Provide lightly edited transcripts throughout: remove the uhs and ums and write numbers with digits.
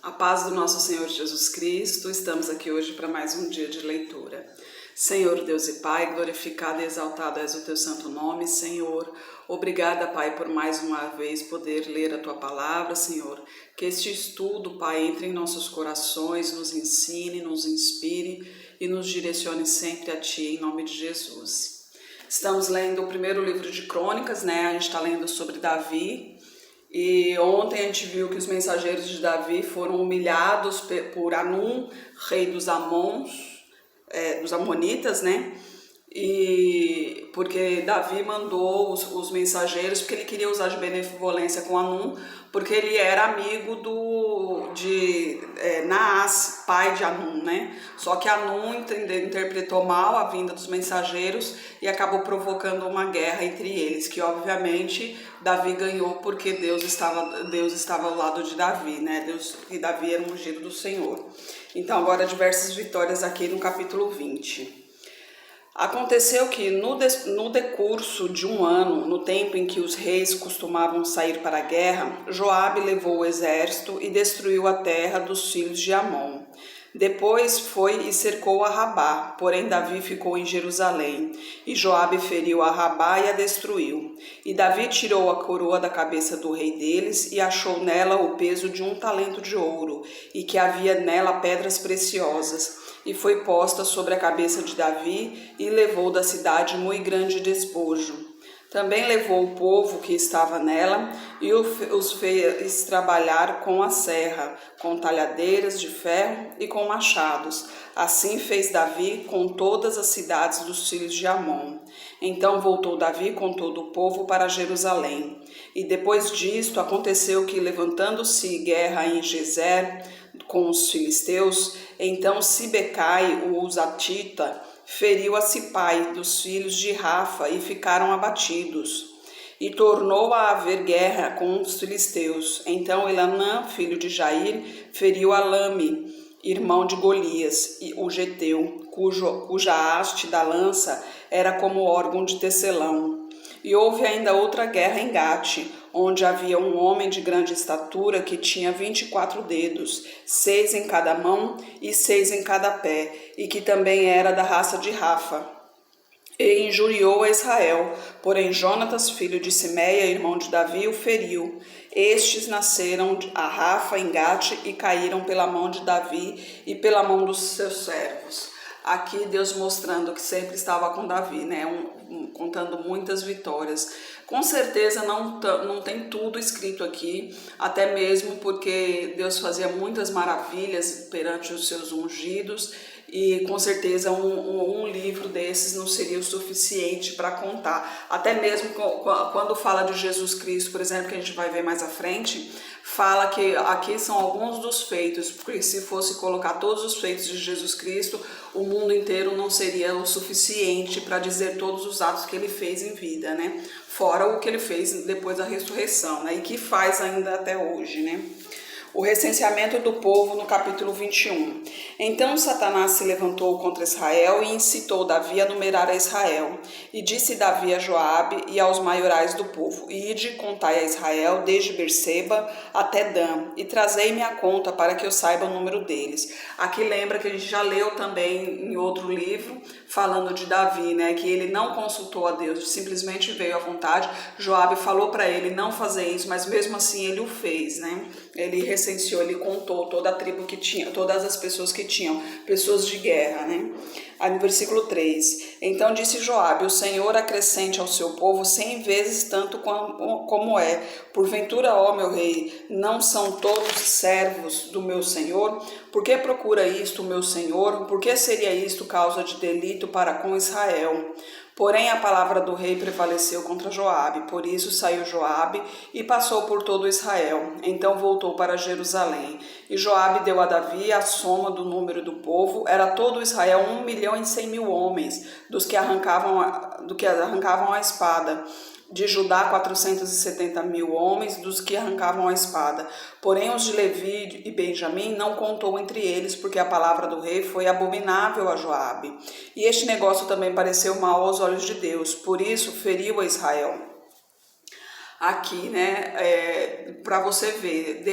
A paz do nosso Senhor Jesus Cristo, estamos aqui hoje para mais um dia de leitura. Senhor Deus e Pai, glorificado e exaltado és o teu santo nome, Senhor. Obrigada, Pai, por mais uma vez poder ler a tua palavra, Senhor. Que este estudo, Pai, entre em nossos corações, nos ensine, nos inspire e nos direcione sempre a Ti, em nome de Jesus. Estamos lendo o primeiro livro de Crônicas, né? A gente está lendo sobre Davi. E ontem a gente viu que os mensageiros de Davi foram humilhados por Anum, rei dos dos Amonitas, né? E porque Davi mandou os mensageiros, porque ele queria usar de benevolência com Anum, porque ele era amigo de Naás, pai de Anum, né? Só que Anum interpretou mal a vinda dos mensageiros e acabou provocando uma guerra entre eles, que obviamente Davi ganhou porque Deus estava ao lado de Davi, né? E Davi era um ungido do Senhor. Então agora diversas vitórias aqui no capítulo 20. Aconteceu que no decurso de um ano, no tempo em que os reis costumavam sair para a guerra, Joabe levou o exército e destruiu a terra dos filhos de Amon. Depois foi e cercou a Rabá, porém Davi ficou em Jerusalém, e Joabe feriu a Rabá e a destruiu. E Davi tirou a coroa da cabeça do rei deles e achou nela o peso de 1 talento de ouro, e que havia nela pedras preciosas. E foi posta sobre a cabeça de Davi e levou da cidade muito grande despojo. Também levou o povo que estava nela e os fez trabalhar com a serra, com talhadeiras de ferro e com machados. Assim fez Davi com todas as cidades dos filhos de Amon. Então voltou Davi com todo o povo para Jerusalém. E depois disto aconteceu que, levantando-se guerra em Gezer com os filisteus, então Sibecai, o Husatita, feriu a Sipai dos filhos de Rafa e ficaram abatidos. E tornou a haver guerra com os filisteus. Então Elanã, filho de Jair, feriu a Lame, irmão de Golias, o Geteu, cuja haste da lança era como órgão de tecelão. E houve ainda outra guerra em Gate, onde havia um homem de grande estatura que tinha 24 dedos, 6 em cada mão e 6 em cada pé, e que também era da raça de Rafa. E injuriou a Israel, porém Jonatas, filho de Simeia, irmão de Davi, o feriu. Estes nasceram a Rafa em Gate e caíram pela mão de Davi e pela mão dos seus servos. Aqui Deus mostrando que sempre estava com Davi, né? Contando muitas vitórias. Com certeza não tem tudo escrito aqui, até mesmo porque Deus fazia muitas maravilhas perante os seus ungidos, e com certeza um livro desses não seria o suficiente para contar. Até mesmo quando fala de Jesus Cristo, por exemplo, que a gente vai ver mais à frente, fala que aqui são alguns dos feitos, porque se fosse colocar todos os feitos de Jesus Cristo, o mundo inteiro não seria o suficiente para dizer todos os atos que ele fez em vida, né? Fora o que ele fez depois da ressurreição, né? E que faz ainda até hoje, né? O recenseamento do povo no capítulo 21. Então Satanás se levantou contra Israel e incitou Davi a numerar a Israel. E disse Davi a Joabe e aos maiorais do povo: Ide, contai a Israel desde Berseba até Dan, e trazei-me a conta para que eu saiba o número deles. Aqui lembra que a gente já leu também em outro livro, falando de Davi, né, que ele não consultou a Deus, simplesmente veio à vontade. Joabe falou para ele não fazer isso, mas mesmo assim ele o fez, né? Ele recenseou, ele contou toda a tribo que tinha, todas as pessoas que tinham, pessoas de guerra, né? Aí no versículo 3, então disse Joabe: o Senhor acrescente ao seu povo 100 vezes tanto como é. Porventura, ó meu rei, não são todos servos do meu Senhor? Por que procura isto o meu Senhor? Por que seria isto causa de delito para com Israel? Porém a palavra do rei prevaleceu contra Joabe, por isso saiu Joabe e passou por todo Israel. Então voltou para Jerusalém. E Joabe deu a Davi a soma do número do povo, era todo Israel 1.100.000 homens, dos que arrancavam a espada. De Judá 470.000 homens, dos que arrancavam a espada. Porém os de Levi e Benjamim não contou entre eles, porque a palavra do rei foi abominável a Joabe. E este negócio também pareceu mal aos olhos de Deus, por isso feriu a Israel. aqui, né, para você ver,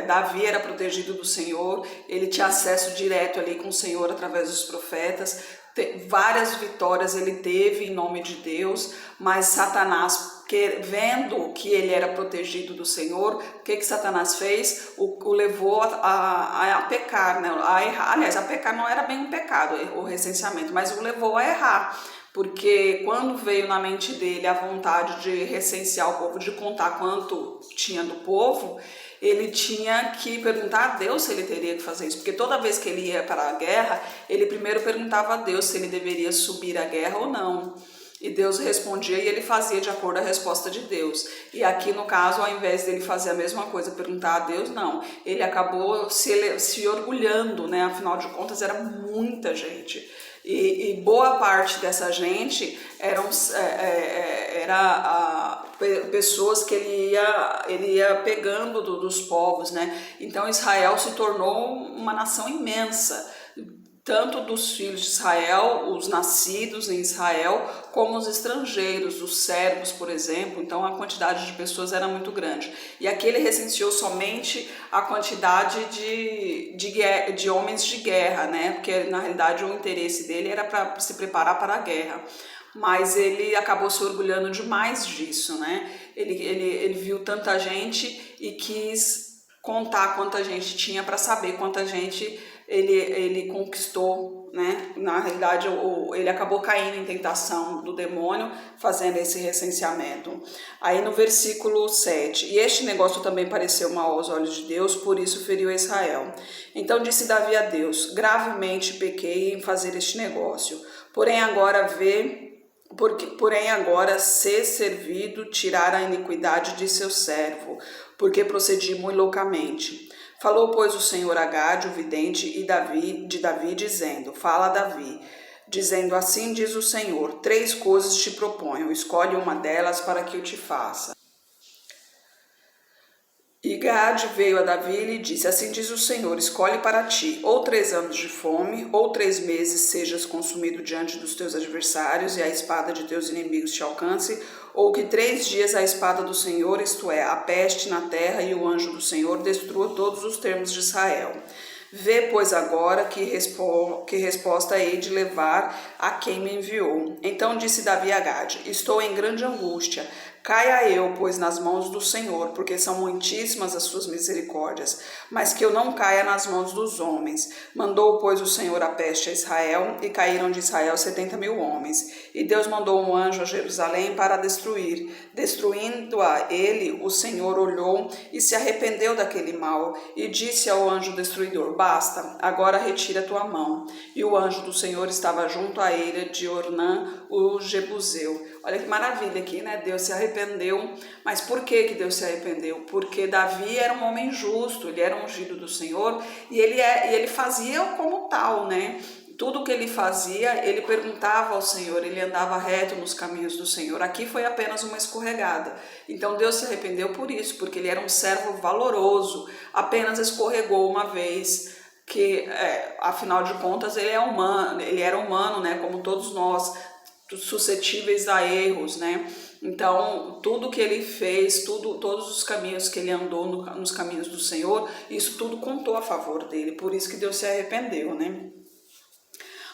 Davi era protegido do Senhor, ele tinha acesso direto ali com o Senhor através dos profetas, várias vitórias ele teve em nome de Deus, mas Satanás, vendo que ele era protegido do Senhor, o que Satanás fez? O levou a pecar, né? A errar. Aliás, a pecar não era bem um pecado, o recenseamento, mas o levou a errar. Porque quando veio na mente dele a vontade de recensear o povo, de contar quanto tinha do povo, ele tinha que perguntar a Deus se ele teria que fazer isso. Porque toda vez que ele ia para a guerra, ele primeiro perguntava a Deus se ele deveria subir à guerra ou não. E Deus respondia e ele fazia de acordo com a resposta de Deus. E aqui no caso, ao invés dele fazer a mesma coisa, perguntar a Deus, não. Ele acabou se orgulhando, né? Afinal de contas, era muita gente. E boa parte dessa gente eram pessoas que ele ia pegando dos povos, né? Então Israel se tornou uma nação imensa, tanto dos filhos de Israel, os nascidos em Israel, como os estrangeiros, os servos, por exemplo. Então a quantidade de pessoas era muito grande. E aqui ele recenseou somente a quantidade de homens de guerra, né? Porque na realidade o interesse dele era para se preparar para a guerra. Mas ele acabou se orgulhando demais disso, né? Ele viu tanta gente e quis contar quanta gente tinha para saber quanta gente ele conquistou, né? Na realidade, ele acabou caindo em tentação do demônio, fazendo esse recenseamento. Aí no versículo 7, e este negócio também pareceu mal aos olhos de Deus, por isso feriu Israel. Então disse Davi a Deus, gravemente pequei em fazer este negócio, porém agora ser servido tirar a iniquidade de seu servo, porque procedi muito loucamente. Falou, pois, o Senhor a Gade, o vidente, de Davi, dizendo, fala a Davi, dizendo, assim diz o Senhor, 3 coisas te proponho, escolhe uma delas para que eu te faça. E Gade veio a Davi e lhe disse, assim diz o Senhor, escolhe para ti, ou 3 anos de fome, ou 3 meses sejas consumido diante dos teus adversários, e a espada de teus inimigos te alcance, ou que 3 dias a espada do Senhor, isto é, a peste na terra e o anjo do Senhor, destrua todos os termos de Israel. Vê, pois, agora que resposta hei de levar a quem me enviou. Então disse Davi a Gade, estou em grande angústia, caia eu, pois, nas mãos do Senhor, porque são muitíssimas as suas misericórdias, mas que eu não caia nas mãos dos homens. Mandou, pois, o Senhor a peste a Israel, e caíram de Israel 70.000 homens. E Deus mandou um anjo a Jerusalém para destruir. Destruindo-a ele, o Senhor olhou e se arrependeu daquele mal, e disse ao anjo destruidor, basta, agora retira tua mão. E o anjo do Senhor estava junto à eira de Ornã, o Jebuseu. Olha que maravilha aqui, né? Deus se arrependeu. Mas por que Deus se arrependeu? Porque Davi era um homem justo, ele era ungido do Senhor e ele fazia como tal, né? Tudo que ele fazia, ele perguntava ao Senhor, ele andava reto nos caminhos do Senhor. Aqui foi apenas uma escorregada. Então Deus se arrependeu por isso, porque ele era um servo valoroso, apenas escorregou uma vez, que afinal de contas ele era humano, né? Como todos nós, suscetíveis a erros, né? Então, tudo que ele fez, todos os caminhos que ele andou nos caminhos do Senhor, isso tudo contou a favor dele, por isso que Deus se arrependeu, né?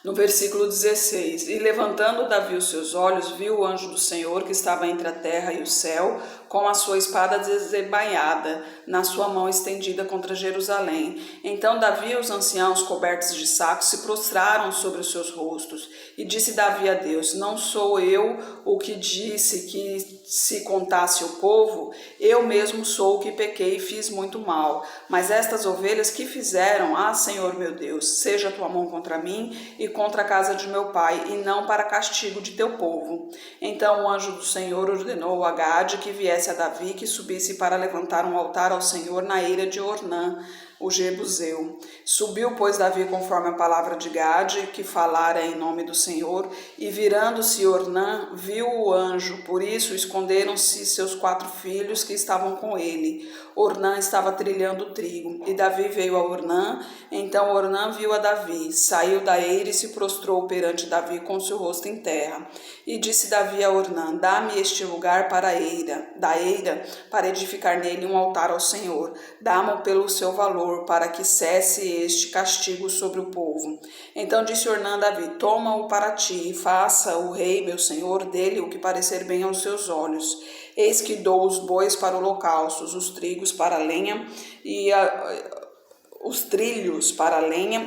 No versículo 16, e levantando Davi os seus olhos, viu o anjo do Senhor que estava entre a terra e o céu, com a sua espada desembainhada, na sua mão estendida contra Jerusalém. Então Davi e os anciãos cobertos de sacos se prostraram sobre os seus rostos. E disse Davi a Deus, não sou eu o que disse que se contasse o povo? Eu mesmo sou o que pequei e fiz muito mal. Mas estas ovelhas que fizeram? Ah, Senhor meu Deus, seja a tua mão contra mim e contra a casa de meu pai, e não para castigo de teu povo. Então o anjo do Senhor ordenou a Gade que viesse a Davi, que subisse para levantar um altar ao Senhor na eira de Ornã, o Jebuseu. Subiu, pois, Davi conforme a palavra de Gade, que falara em nome do Senhor, e virando-se Ornã, viu o anjo. Por isso esconderam-se seus 4 filhos que estavam com ele. Ornã estava trilhando trigo, e Davi veio a Ornã. Então Ornã viu a Davi, saiu da eira e se prostrou perante Davi com seu rosto em terra. E disse Davi a Ornã: dá-me este lugar para a eira, para edificar nele um altar ao Senhor. Dá-mo pelo seu valor, para que cesse este castigo sobre o povo. Então disse Ornã a Davi: toma-o para ti, e faça o rei, meu senhor, dele o que parecer bem aos seus olhos. Eis que dou os bois para holocaustos, os trilhos para a lenha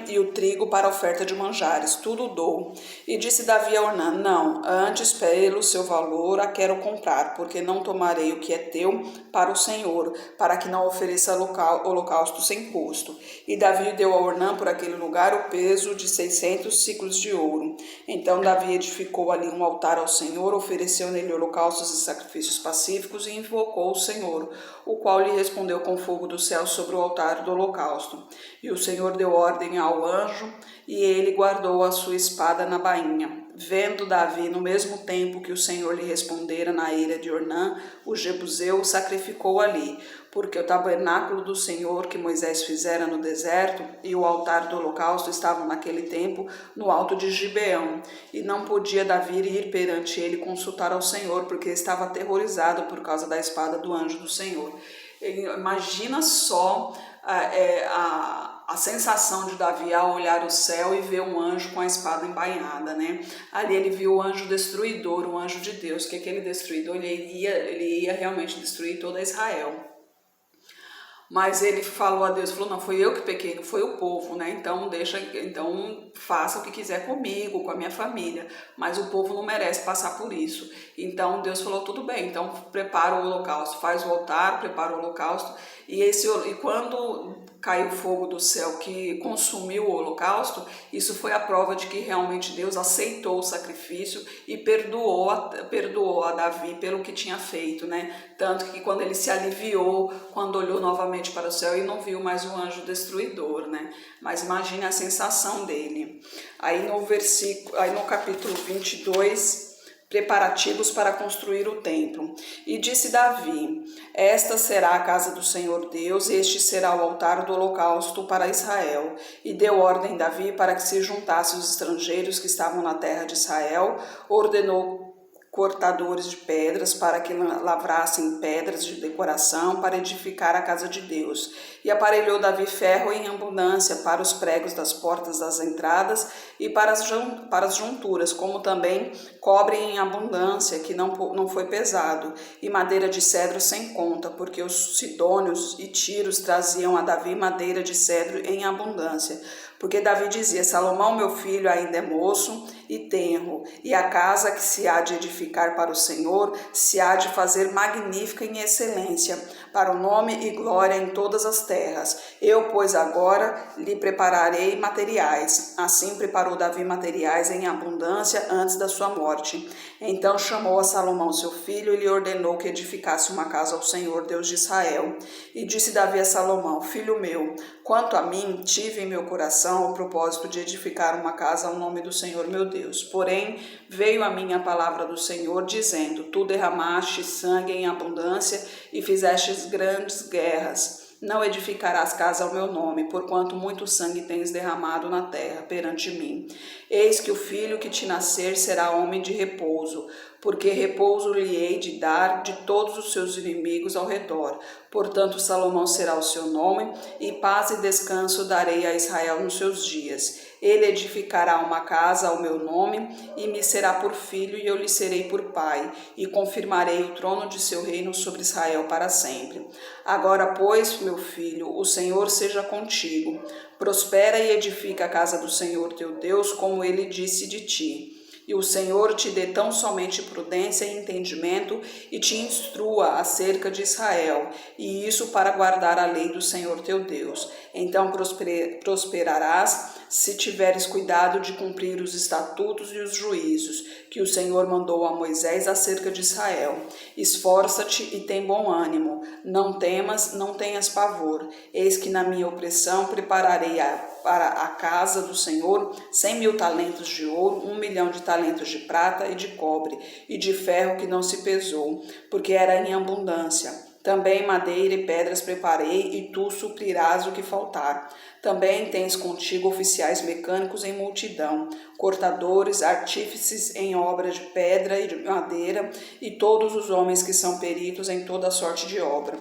e o trigo para a oferta de manjares, tudo dou. E disse Davi a Ornã: não, antes pelo seu valor a quero comprar, porque não tomarei o que é teu para o Senhor, para que não ofereça holocausto sem custo. E Davi deu a Ornã por aquele lugar o peso de 600 siclos de ouro. Então Davi edificou ali um altar ao Senhor, ofereceu nele holocaustos e sacrifícios pacíficos e invocou o Senhor, o qual lhe respondeu com fogo do céu sobre o altar do holocausto. E o Senhor deu ordem ao anjo, e ele guardou a sua espada na bainha. Vendo Davi, no mesmo tempo que o Senhor lhe respondera na eira de Ornã, o Jebuseu, sacrificou ali, porque o tabernáculo do Senhor que Moisés fizera no deserto e o altar do holocausto estavam naquele tempo no alto de Gibeão, e não podia Davi ir perante ele consultar ao Senhor, porque estava aterrorizado por causa da espada do anjo do Senhor. Imagina só a sensação de Davi ao olhar o céu e ver um anjo com a espada embainhada, né? Ali ele viu o anjo destruidor, o anjo de Deus, que aquele destruidor ele ia realmente destruir toda Israel. Mas ele falou a Deus, falou: não, foi eu que pequei, não foi o povo, né? Então faça o que quiser comigo, com a minha família, mas o povo não merece passar por isso. Então Deus falou: tudo bem, então prepara o holocausto, faz o altar, prepara o holocausto. E quando caiu fogo do céu que consumiu o holocausto, isso foi a prova de que realmente Deus aceitou o sacrifício e perdoou a Davi pelo que tinha feito, né? Tanto que quando ele se aliviou, quando olhou novamente para o céu e não viu mais o anjo destruidor, né? Mas imagine a sensação dele. Aí no capítulo 22, preparativos para construir o templo. E disse Davi: esta será a casa do Senhor Deus, este será o altar do holocausto para Israel. E deu ordem Davi para que se juntassem os estrangeiros que estavam na terra de Israel, ordenou cortadores de pedras para que lavrassem pedras de decoração para edificar a casa de Deus. E aparelhou Davi ferro em abundância para os pregos das portas das entradas e para as junturas, como também cobre em abundância, que não foi pesado, e madeira de cedro sem conta, porque os sidônios e tiros traziam a Davi madeira de cedro em abundância. Porque Davi dizia: Salomão, meu filho, ainda é moço e tenro, e a casa que se há de edificar para o Senhor se há de fazer magnífica em excelência, para o nome e glória em todas as terras. Eu, pois, agora lhe prepararei materiais. Assim preparou Davi materiais em abundância antes da sua morte. Então chamou a Salomão, seu filho, e lhe ordenou que edificasse uma casa ao Senhor, Deus de Israel. E disse Davi a Salomão: filho meu, quanto a mim, tive em meu coração o propósito de edificar uma casa ao nome do Senhor meu Deus. Porém, veio a mim a palavra do Senhor, dizendo: tu derramaste sangue em abundância e fizestes grandes guerras. Não edificarás casa ao meu nome, porquanto muito sangue tens derramado na terra perante mim. Eis que o filho que te nascer será homem de repouso, porque repouso lhe hei de dar de todos os seus inimigos ao redor. Portanto, Salomão será o seu nome, e paz e descanso darei a Israel nos seus dias. Ele edificará uma casa ao meu nome, e me será por filho, e eu lhe serei por pai, e confirmarei o trono de seu reino sobre Israel para sempre. Agora, pois, meu filho, o Senhor seja contigo. Prospera e edifica a casa do Senhor teu Deus, como ele disse de ti. e o Senhor te dê tão somente prudência e entendimento e te instrua acerca de Israel, e isso para guardar a lei do Senhor teu Deus. Então prosperarás se tiveres cuidado de cumprir os estatutos e os juízos que o Senhor mandou a Moisés acerca de Israel. Esforça-te e tem bom ânimo, não temas, não tenhas pavor. Eis que na minha opressão prepararei para a casa do Senhor 100.000 talentos de ouro, 1.000.000 de talentos de prata e de cobre, e de ferro que não se pesou, porque era em abundância. Também madeira e pedras preparei, e tu suprirás o que faltar. Também tens contigo oficiais mecânicos em multidão, cortadores, artífices em obras de pedra e de madeira, e todos os homens que são peritos em toda sorte de obra.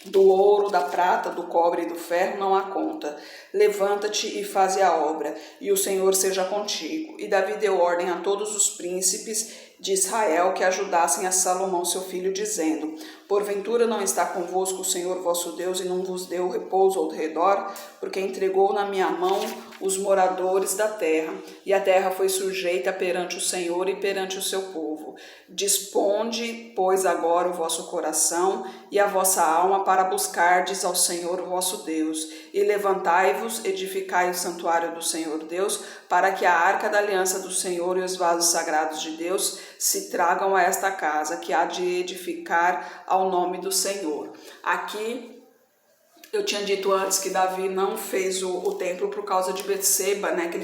Do ouro, da prata, do cobre e do ferro não há conta. Levanta-te e faze a obra, e o Senhor seja contigo. E Davi deu ordem a todos os príncipes de Israel que ajudassem a Salomão seu filho, dizendo: porventura não está convosco o Senhor vosso Deus e não vos deu repouso ao redor? Porque entregou na minha mão os moradores da terra, e a terra foi sujeita perante o Senhor e perante o seu povo. Disponde, pois, agora o vosso coração e a vossa alma para buscardes ao Senhor vosso Deus, e levantai-vos, edificai o santuário do Senhor Deus, para que a arca da aliança do Senhor e os vasos sagrados de Deus se tragam a esta casa, que há de edificar ao nome do Senhor. Aqui eu tinha dito antes que Davi não fez o templo por causa de Betseba, né, que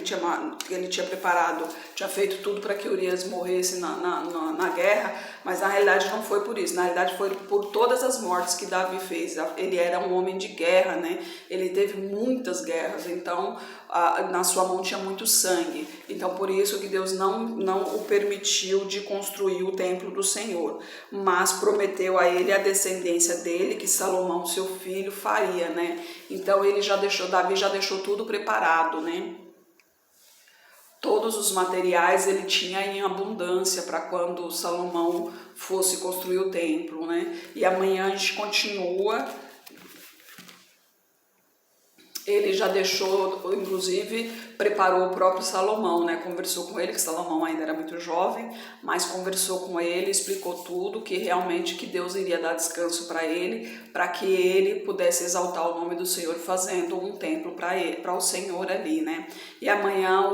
ele tinha preparado, tinha feito tudo para que Urias morresse na guerra, mas na realidade não foi por isso, na realidade foi por todas as mortes que Davi fez. Ele era um homem de guerra, né, ele teve muitas guerras, então na sua mão tinha muito sangue, então por isso que Deus não o permitiu de construir o templo do Senhor, mas prometeu a ele a descendência dele, que Salomão, seu filho, faria, né? Então Davi já deixou tudo preparado, né? Todos os materiais ele tinha em abundância para quando Salomão fosse construir o templo, né? E amanhã a gente continua. Ele já deixou, inclusive, preparou o próprio Salomão, né? Conversou com ele, que Salomão ainda era muito jovem, mas conversou com ele, explicou tudo, que realmente que Deus iria dar descanso para ele, para que ele pudesse exaltar o nome do Senhor, fazendo um templo para o Senhor ali, né? E amanhã,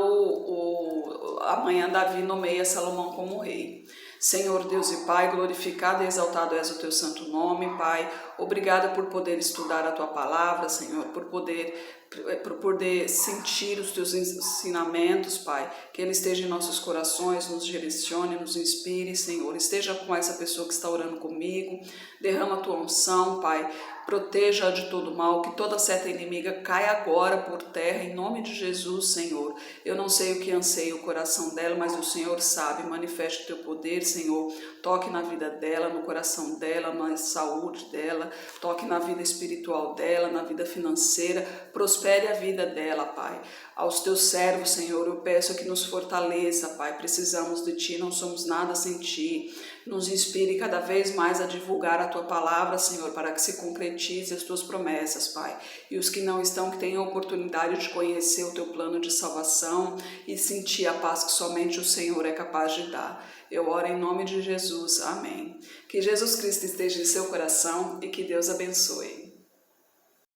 amanhã Davi nomeia Salomão como rei. Senhor Deus e Pai, glorificado e exaltado és o teu santo nome, Pai. Obrigada por poder estudar a tua palavra, Senhor, por poder sentir os teus ensinamentos, Pai. Que ele esteja em nossos corações, nos direcione, nos inspire, Senhor. Esteja com essa pessoa que está orando comigo. Derrama a tua unção, Pai. Proteja-a de todo mal, que toda seta inimiga caia agora por terra, em nome de Jesus, Senhor. Eu não sei o que anseia o coração dela, mas o Senhor sabe. Manifeste o teu poder, Senhor. Toque na vida dela, no coração dela, na saúde dela. Toque na vida espiritual dela, na vida financeira. Prospere a vida dela, Pai. Aos teus servos, Senhor, eu peço que nos fortaleça, Pai. Precisamos de Ti, não somos nada sem Ti. Nos inspire cada vez mais a divulgar a Tua palavra, Senhor, para que se concretize as Tuas promessas, Pai. E os que não estão, que tenham a oportunidade de conhecer o Teu plano de salvação e sentir a paz que somente o Senhor é capaz de dar. Eu oro em nome de Jesus. Amém. Que Jesus Cristo esteja em seu coração e que Deus abençoe.